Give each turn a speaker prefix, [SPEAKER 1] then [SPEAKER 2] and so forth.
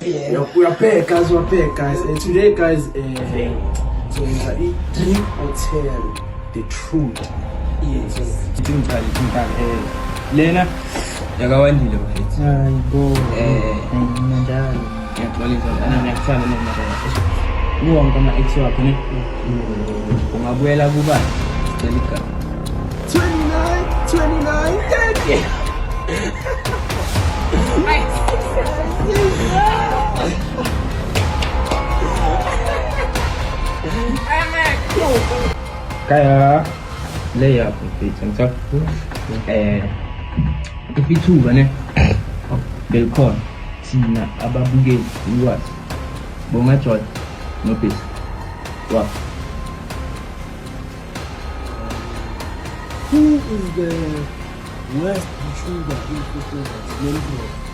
[SPEAKER 1] Yeah, we are back, guys. And today, guys, so it's a Dream Hotel, the truth. Yes.
[SPEAKER 2] Lena yakawandile mfethu.
[SPEAKER 1] Hayibo.
[SPEAKER 2] Njalo. Ngiyaxolisa nakuthanda noma wonke ama-ex wakho ne. Ungabuyela kuba cela igama.
[SPEAKER 1] 29, 30.
[SPEAKER 2] Kaya lay up mfethu ngisafuna ifithuba ne belikhona thina ababukeli ukwazi bongajola nobhesi wa
[SPEAKER 1] Who is the worst YouTuber in Kosovo?